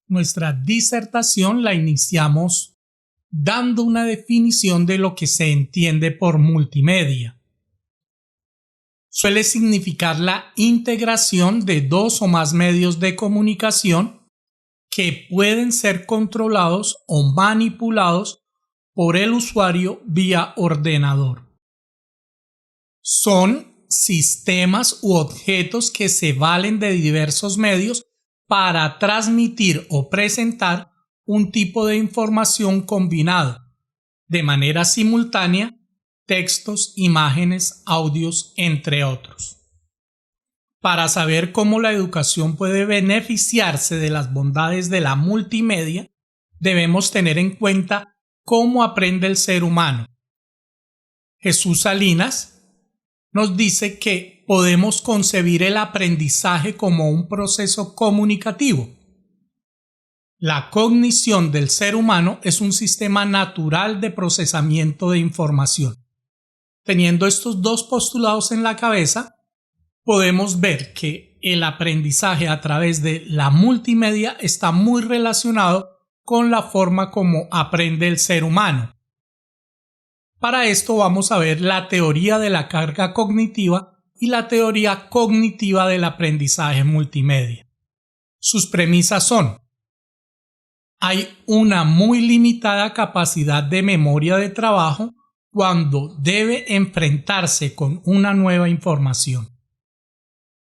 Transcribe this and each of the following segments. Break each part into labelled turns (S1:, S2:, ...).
S1: Nuestra disertación la iniciamos dando una definición de lo que se entiende por multimedia. Suele significar la integración de dos o más medios de comunicación que pueden ser controlados o manipulados por el usuario vía ordenador. Son sistemas u objetos que se valen de diversos medios para transmitir o presentar un tipo de información combinado, de manera simultánea, textos, imágenes, audios, entre otros. Para saber cómo la educación puede beneficiarse de las bondades de la multimedia, debemos tener en cuenta cómo aprende el ser humano. Jesús Salinas nos dice que podemos concebir el aprendizaje como un proceso comunicativo. La cognición del ser humano es un sistema natural de procesamiento de información. Teniendo estos dos postulados en la cabeza, podemos ver que el aprendizaje a través de la multimedia está muy relacionado con la forma como aprende el ser humano. Para esto vamos a ver la teoría de la carga cognitiva y la teoría cognitiva del aprendizaje multimedia. Sus premisas son: hay una muy limitada capacidad de memoria de trabajo cuando debe enfrentarse con una nueva información.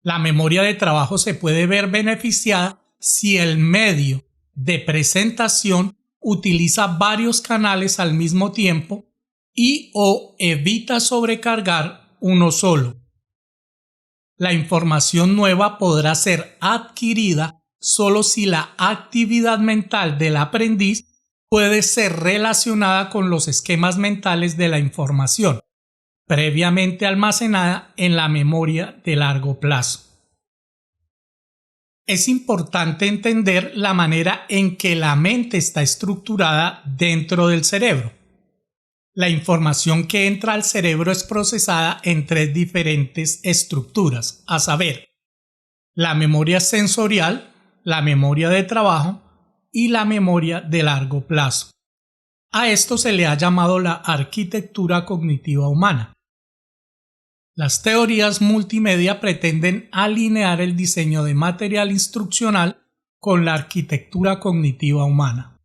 S1: La memoria de trabajo se puede ver beneficiada si el medio de presentación utiliza varios canales al mismo tiempo y o evita sobrecargar uno solo. La información nueva podrá ser adquirida solo si la actividad mental del aprendiz puede ser relacionada con los esquemas mentales de la información, previamente almacenada en la memoria de largo plazo. Es importante entender la manera en que la mente está estructurada dentro del cerebro. La información que entra al cerebro es procesada en tres diferentes estructuras, a saber, la memoria sensorial, la memoria de trabajo y la memoria de largo plazo. A esto se le ha llamado la arquitectura cognitiva humana. Las teorías multimedia pretenden alinear el diseño de material instruccional con la arquitectura cognitiva humana.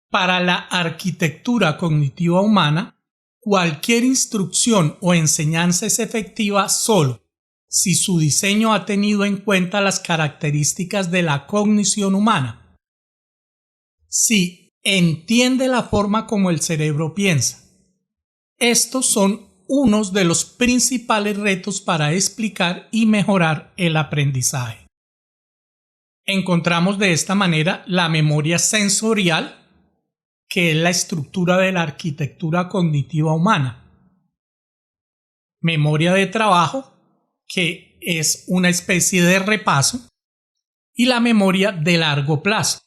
S1: Para la arquitectura cognitiva humana, cualquier instrucción o enseñanza es efectiva solo si su diseño ha tenido en cuenta las características de la cognición humana. Si entiende la forma como el cerebro piensa. Estos son unos de los principales retos para explicar y mejorar el aprendizaje. Encontramos de esta manera la memoria sensorial, que es la estructura de la arquitectura cognitiva humana. Memoria de trabajo, que es una especie de repaso, y la memoria de largo plazo,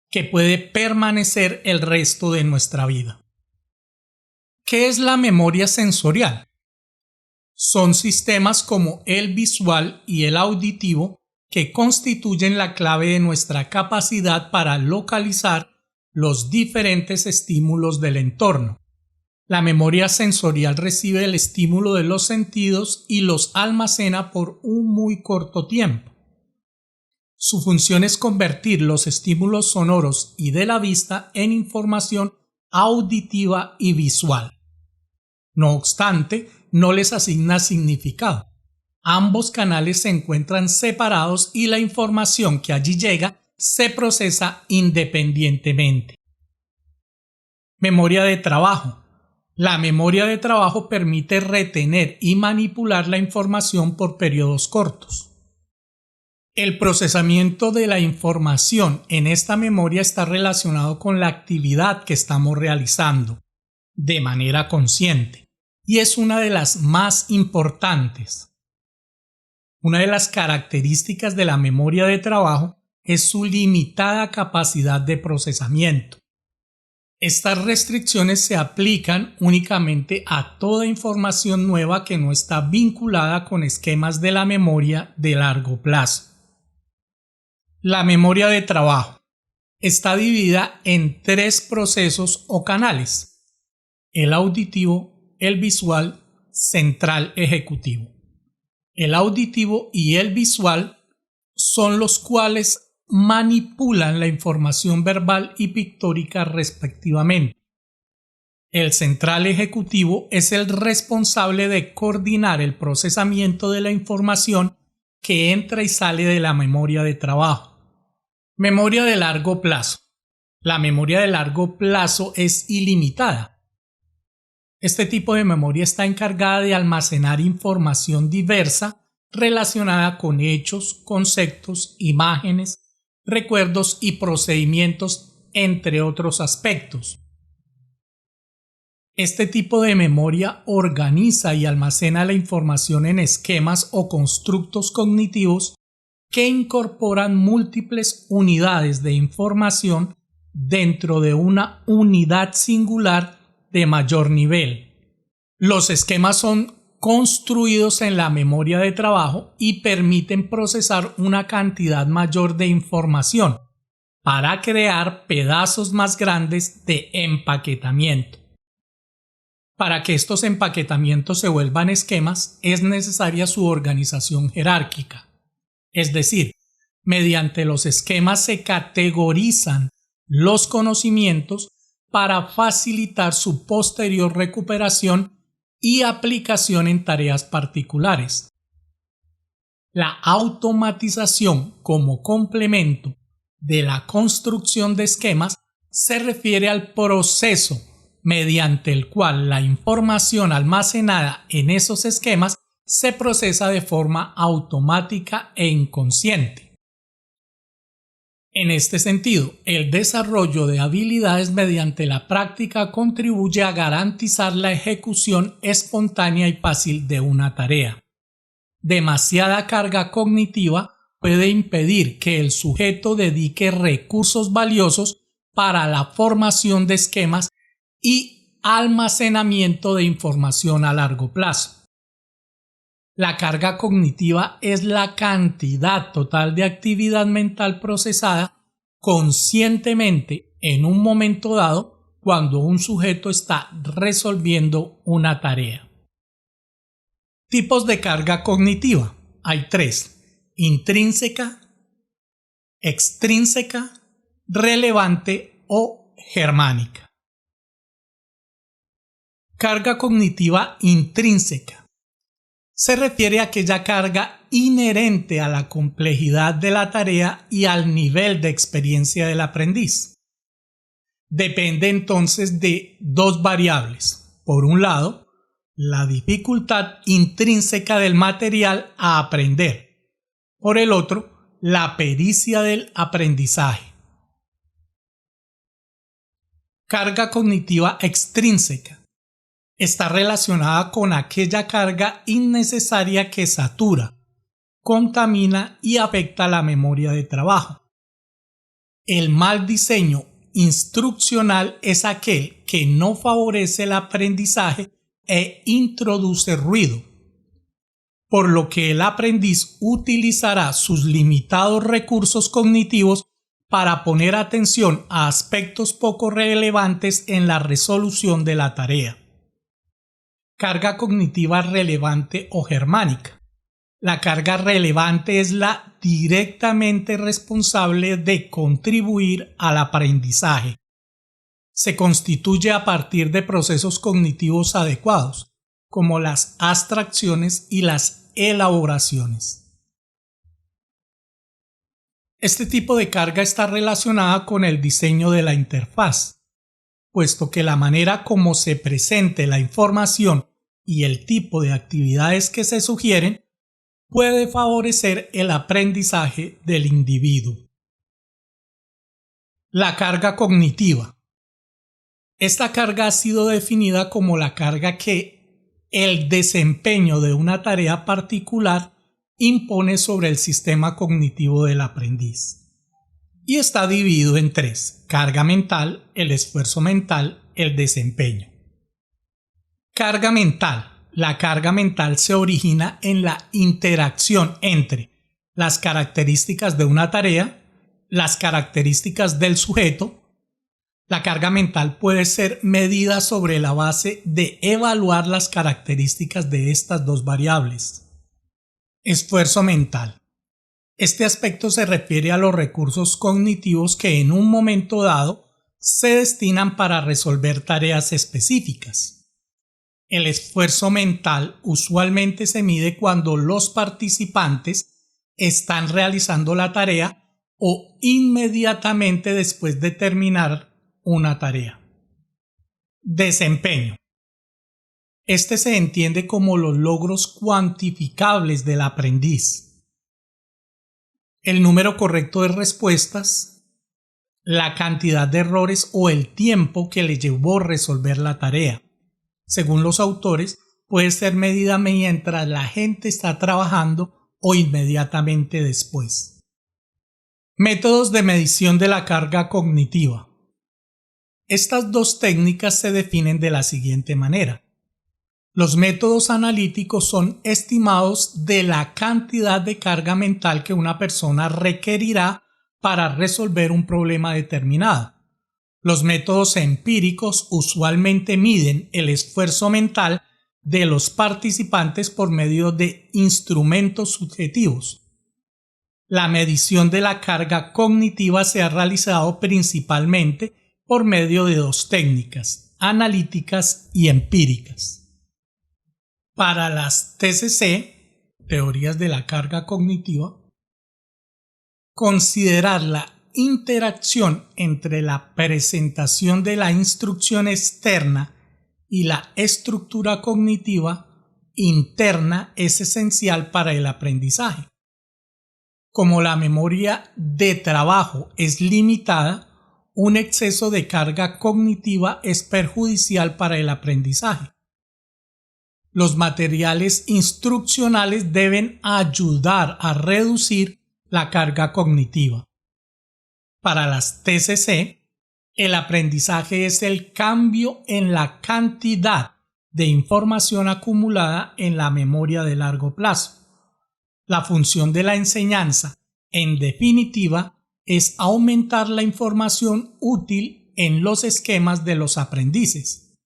S1: que puede permanecer el resto de nuestra vida. ¿Qué es la memoria sensorial? Son sistemas como el visual y el auditivo que constituyen la clave de nuestra capacidad para localizar los diferentes estímulos del entorno. La memoria sensorial recibe el estímulo de los sentidos y los almacena por un muy corto tiempo. Su función es convertir los estímulos sonoros y de la vista en información auditiva y visual. No obstante, no les asigna significado. Ambos canales se encuentran separados y la información que allí llega se procesa independientemente. Memoria de trabajo. La memoria de trabajo permite retener y manipular la información por periodos cortos. El procesamiento de la información en esta memoria está relacionado con la actividad que estamos realizando de manera consciente y es una de las más importantes. Una de las características de la memoria de trabajo es su limitada capacidad de procesamiento. Estas restricciones se aplican únicamente a toda información nueva que no está vinculada con esquemas de la memoria de largo plazo. La memoria de trabajo está dividida en tres procesos o canales: el auditivo, el visual, central ejecutivo. El auditivo y el visual son los cuales manipulan la información verbal y pictórica respectivamente. El central ejecutivo es el responsable de coordinar el procesamiento de la información que entra y sale de la memoria de trabajo. Memoria de largo plazo. La memoria de largo plazo es ilimitada. Este tipo de memoria está encargada de almacenar información diversa relacionada con hechos, conceptos, imágenes, recuerdos y procedimientos, entre otros aspectos. Este tipo de memoria organiza y almacena la información en esquemas o constructos cognitivos que incorporan múltiples unidades de información dentro de una unidad singular de mayor nivel. Los esquemas son construidos en la memoria de trabajo y permiten procesar una cantidad mayor de información para crear pedazos más grandes de empaquetamiento. Para que estos empaquetamientos se vuelvan esquemas, es necesaria su organización jerárquica. Es decir, mediante los esquemas se categorizan los conocimientos para facilitar su posterior recuperación y aplicación en tareas particulares. La automatización como complemento de la construcción de esquemas se refiere al proceso mediante el cual la información almacenada en esos esquemas se procesa de forma automática e inconsciente. En este sentido, el desarrollo de habilidades mediante la práctica contribuye a garantizar la ejecución espontánea y fácil de una tarea. Demasiada carga cognitiva puede impedir que el sujeto dedique recursos valiosos para la formación de esquemas y almacenamiento de información a largo plazo. La carga cognitiva es la cantidad total de actividad mental procesada conscientemente en un momento dado cuando un sujeto está resolviendo una tarea. Tipos de carga cognitiva. Hay tres: intrínseca, extrínseca, relevante o germánica. Carga cognitiva intrínseca se refiere a aquella carga inherente a la complejidad de la tarea y al nivel de experiencia del aprendiz. Depende entonces de dos variables. Por un lado, la dificultad intrínseca del material a aprender. Por el otro, la pericia del aprendizaje. Carga cognitiva extrínseca está relacionada con aquella carga innecesaria que satura, contamina y afecta la memoria de trabajo. El mal diseño instruccional es aquel que no favorece el aprendizaje e introduce ruido, por lo que el aprendiz utilizará sus limitados recursos cognitivos para poner atención a aspectos poco relevantes en la resolución de la tarea. Carga cognitiva relevante o germánica. La carga relevante es la directamente responsable de contribuir al aprendizaje. Se constituye a partir de procesos cognitivos adecuados, como las abstracciones y las elaboraciones. Este tipo de carga está relacionada con el diseño de la interfaz, puesto que la manera como se presente la información y el tipo de actividades que se sugieren puede favorecer el aprendizaje del individuo. La carga cognitiva. Esta carga ha sido definida como la carga que el desempeño de una tarea particular impone sobre el sistema cognitivo del aprendiz. Y está dividido en tres: carga mental, el esfuerzo mental, el desempeño. Carga mental. La carga mental se origina en la interacción entre las características de una tarea, las características del sujeto, la carga mental puede ser medida sobre la base de evaluar las características de estas dos variables. Esfuerzo mental. Este aspecto se refiere a los recursos cognitivos que en un momento dado se destinan para resolver tareas específicas. El esfuerzo mental usualmente se mide cuando los participantes están realizando la tarea o inmediatamente después de terminar una tarea. Desempeño. Este se entiende como los logros cuantificables del aprendiz. El número correcto de respuestas, la cantidad de errores o el tiempo que le llevó resolver la tarea. Según los autores, puede ser medida mientras la gente está trabajando o inmediatamente después. Métodos de medición de la carga cognitiva. Estas dos técnicas se definen de la siguiente manera. Los métodos analíticos son estimados de la cantidad de carga mental que una persona requerirá para resolver un problema determinado. Los métodos empíricos usualmente miden el esfuerzo mental de los participantes por medio de instrumentos subjetivos. La medición de la carga cognitiva se ha realizado principalmente por medio de dos técnicas, analíticas y empíricas. Para las TCC, teorías de la carga cognitiva, considerar la interacción entre la presentación de la instrucción externa y la estructura cognitiva interna es esencial para el aprendizaje. Como la memoria de trabajo es limitada, un exceso de carga cognitiva es perjudicial para el aprendizaje. Los materiales instruccionales deben ayudar a reducir la carga cognitiva. Para las TCC, el aprendizaje es el cambio en la cantidad de información acumulada en la memoria de largo plazo. La función de la enseñanza, en definitiva, es aumentar la información útil en los esquemas de los aprendices.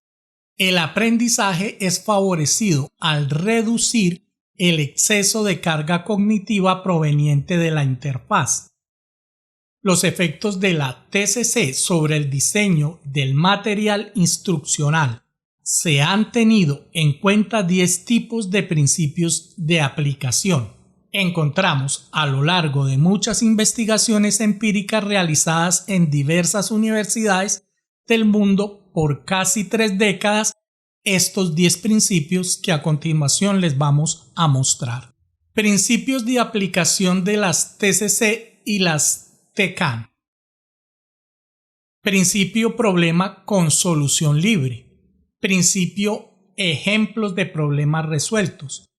S1: El aprendizaje es favorecido al reducir el exceso de carga cognitiva proveniente de la interfaz. Los efectos de la TCC sobre el diseño del material instruccional. Se han tenido en cuenta 10 tipos de principios de aplicación. Encontramos a lo largo de muchas investigaciones empíricas realizadas en diversas universidades del mundo por casi 3 décadas estos 10 principios que a continuación les vamos a mostrar. Principios de aplicación de las TCC y las TCAN. Principio problema con solución libre. Principio ejemplos de problemas resueltos.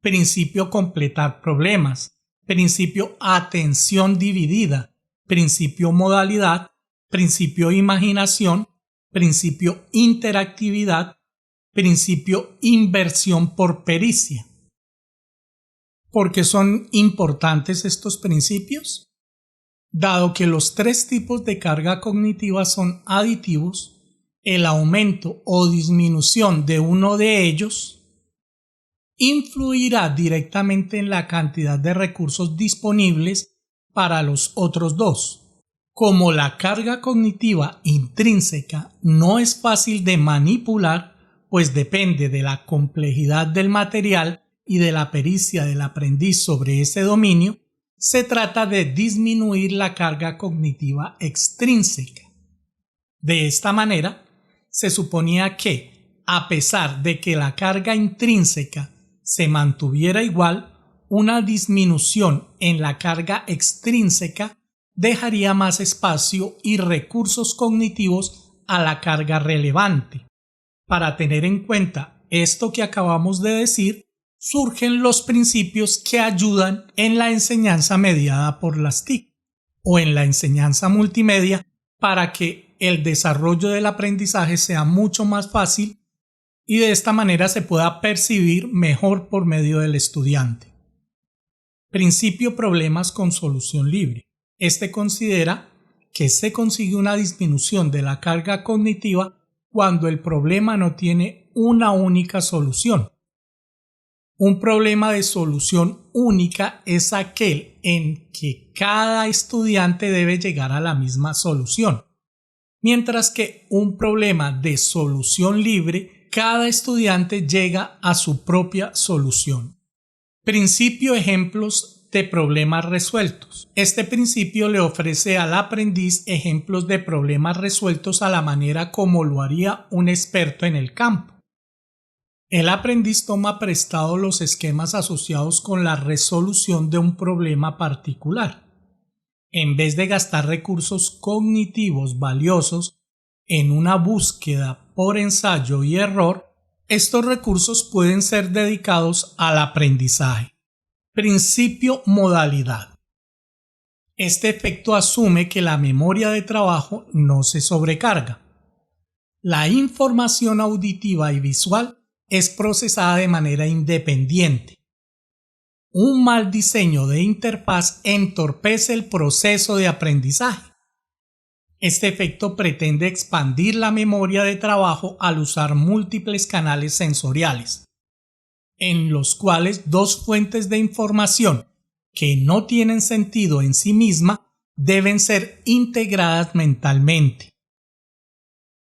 S1: Principio completar problemas. Principio atención dividida. Principio modalidad. Principio imaginación. Principio interactividad. Principio inversión por pericia. ¿Por qué son importantes estos principios? Dado que los 3 tipos de carga cognitiva son aditivos, el aumento o disminución de uno de ellos influirá directamente en la cantidad de recursos disponibles para los otros 2. Como la carga cognitiva intrínseca no es fácil de manipular, pues depende de la complejidad del material y de la pericia del aprendiz sobre ese dominio, se trata de disminuir la carga cognitiva extrínseca. De esta manera, se suponía que, a pesar de que la carga intrínseca se mantuviera igual, una disminución en la carga extrínseca dejaría más espacio y recursos cognitivos a la carga relevante. Para tener en cuenta esto que acabamos de decir, surgen los principios que ayudan en la enseñanza mediada por las TIC o en la enseñanza multimedia para que el desarrollo del aprendizaje sea mucho más fácil y de esta manera se pueda percibir mejor por medio del estudiante. Principio problemas con solución libre. Este considera que se consigue una disminución de la carga cognitiva cuando el problema no tiene una única solución. Un problema de solución única es aquel en que cada estudiante debe llegar a la misma solución, mientras que un problema de solución libre, cada estudiante llega a su propia solución. Principio ejemplos de problemas resueltos. Este principio le ofrece al aprendiz ejemplos de problemas resueltos a la manera como lo haría un experto en el campo. El aprendiz toma prestado los esquemas asociados con la resolución de un problema particular. En vez de gastar recursos cognitivos valiosos en una búsqueda por ensayo y error, estos recursos pueden ser dedicados al aprendizaje. Principio modalidad. Este efecto asume que la memoria de trabajo no se sobrecarga. La información auditiva y visual es procesada de manera independiente. Un mal diseño de interfaz entorpece el proceso de aprendizaje. Este efecto pretende expandir la memoria de trabajo al usar múltiples canales sensoriales, en los cuales dos fuentes de información que no tienen sentido en sí misma deben ser integradas mentalmente.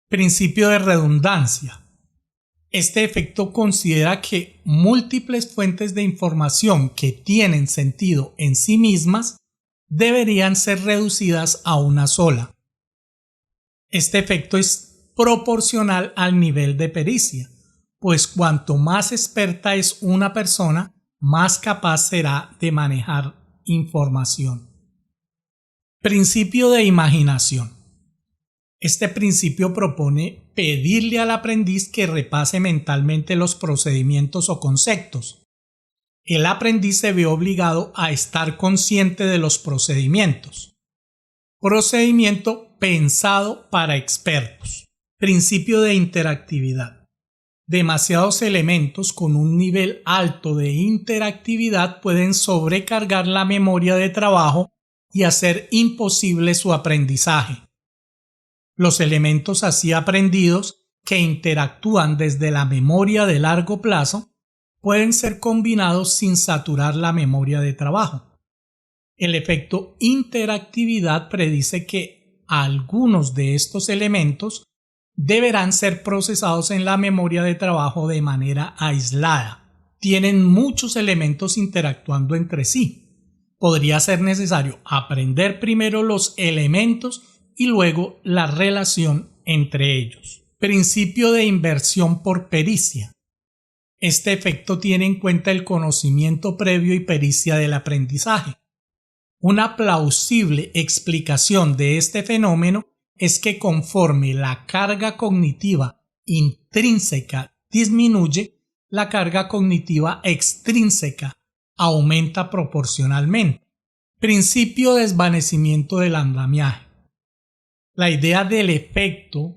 S1: Principio de redundancia. Este efecto considera que múltiples fuentes de información que tienen sentido en sí mismas deberían ser reducidas a una sola. Este efecto es proporcional al nivel de pericia, pues cuanto más experta es una persona, más capaz será de manejar información. Principio de imaginación. Este principio propone pedirle al aprendiz que repase mentalmente los procedimientos o conceptos. El aprendiz se ve obligado a estar consciente de los procedimientos. Procedimiento pensado para expertos. Principio de interactividad. Demasiados elementos con un nivel alto de interactividad pueden sobrecargar la memoria de trabajo y hacer imposible su aprendizaje. Los elementos así aprendidos, que interactúan desde la memoria de largo plazo, pueden ser combinados sin saturar la memoria de trabajo. El efecto interactividad predice que algunos de estos elementos deberán ser procesados en la memoria de trabajo de manera aislada. Tienen muchos elementos interactuando entre sí. Podría ser necesario aprender primero los elementos y luego la relación entre ellos. Principio de inversión por pericia. Este efecto tiene en cuenta el conocimiento previo y pericia del aprendizaje. Una plausible explicación de este fenómeno es que conforme la carga cognitiva intrínseca disminuye, la carga cognitiva extrínseca aumenta proporcionalmente. Principio de desvanecimiento del andamiaje. La idea del efecto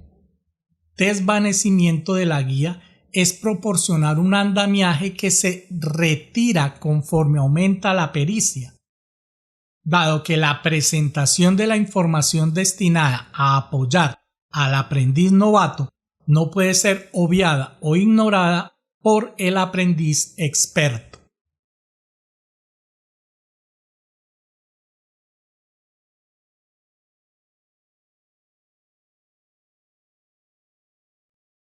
S1: desvanecimiento de la guía es proporcionar un andamiaje que se retira conforme aumenta la pericia. Dado que la presentación de la información destinada a apoyar al aprendiz novato no puede ser obviada o ignorada por el aprendiz experto.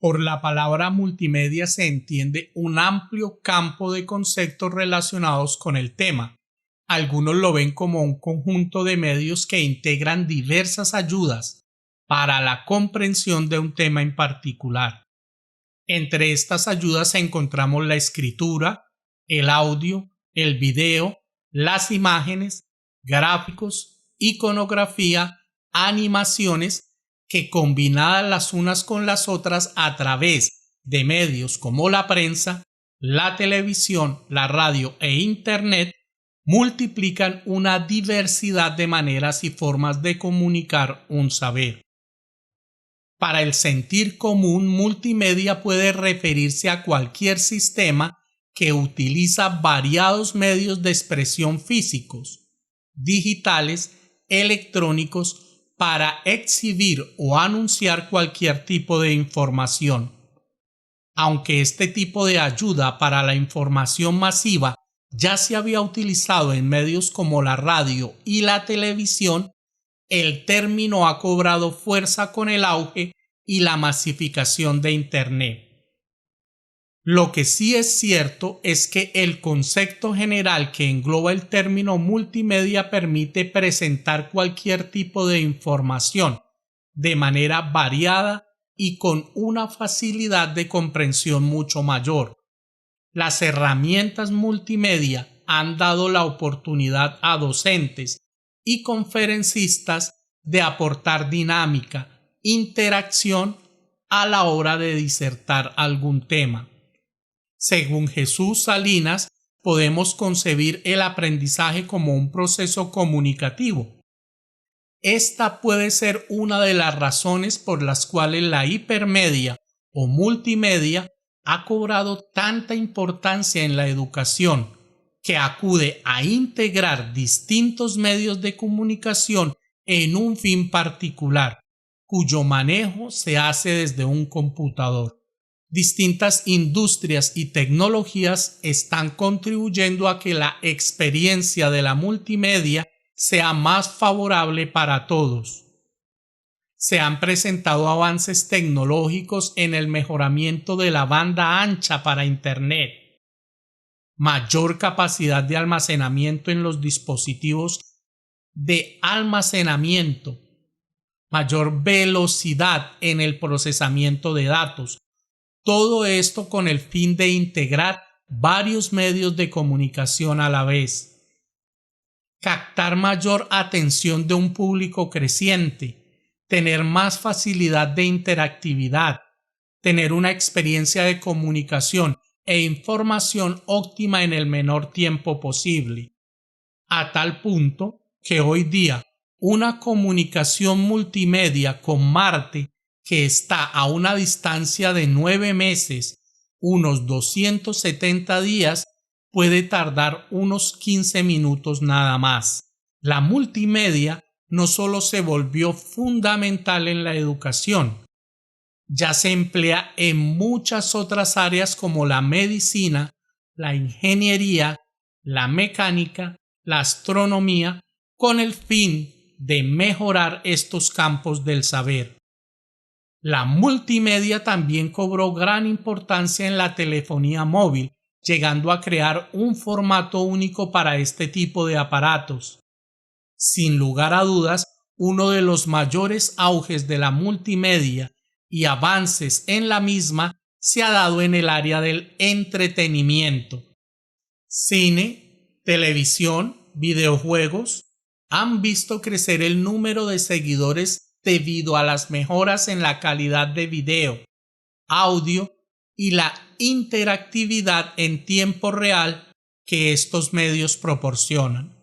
S1: Por la palabra multimedia se entiende un amplio campo de conceptos relacionados con el tema. Algunos lo ven como un conjunto de medios que integran diversas ayudas para la comprensión de un tema en particular. Entre estas ayudas encontramos la escritura, el audio, el video, las imágenes, gráficos, iconografía, animaciones, que combinadas las unas con las otras a través de medios como la prensa, la televisión, la radio e Internet, multiplican una diversidad de maneras y formas de comunicar un saber. Para el sentir común, multimedia puede referirse a cualquier sistema que utiliza variados medios de expresión físicos, digitales electrónicos para exhibir o anunciar cualquier tipo de información. Aunque este tipo de ayuda para la información masiva ya se había utilizado en medios como la radio y la televisión, el término ha cobrado fuerza con el auge y la masificación de Internet. Lo que sí es cierto es que el concepto general que engloba el término multimedia permite presentar cualquier tipo de información de manera variada y con una facilidad de comprensión mucho mayor. Las herramientas multimedia han dado la oportunidad a docentes y conferencistas de aportar dinámica, interacción a la hora de disertar algún tema. Según Jesús Salinas, podemos concebir el aprendizaje como un proceso comunicativo. Esta puede ser una de las razones por las cuales la hipermedia o multimedia ha cobrado tanta importancia en la educación, que acude a integrar distintos medios de comunicación en un fin particular, cuyo manejo se hace desde un computador. Distintas industrias y tecnologías están contribuyendo a que la experiencia de la multimedia sea más favorable para todos. Se han presentado avances tecnológicos en el mejoramiento de la banda ancha para Internet, mayor capacidad de almacenamiento en los dispositivos de almacenamiento, mayor velocidad en el procesamiento de datos. Todo esto con el fin de integrar varios medios de comunicación a la vez, captar mayor atención de un público creciente, tener más facilidad de interactividad, tener una experiencia de comunicación e información óptima en el menor tiempo posible, a tal punto que hoy día una comunicación multimedia con Marte, que está a una distancia de 9 meses, unos 270 días, puede tardar unos 15 minutos nada más. La multimedia no solo se volvió fundamental en la educación, ya se emplea en muchas otras áreas como la medicina, la ingeniería, la mecánica, la astronomía, con el fin de mejorar estos campos del saber. La multimedia también cobró gran importancia en la telefonía móvil, llegando a crear un formato único para este tipo de aparatos. Sin lugar a dudas, uno de los mayores auges de la multimedia y avances en la misma se ha dado en el área del entretenimiento. Cine, televisión, videojuegos han visto crecer el número de seguidores debido a las mejoras en la calidad de video, audio y la interactividad en tiempo real que estos medios proporcionan.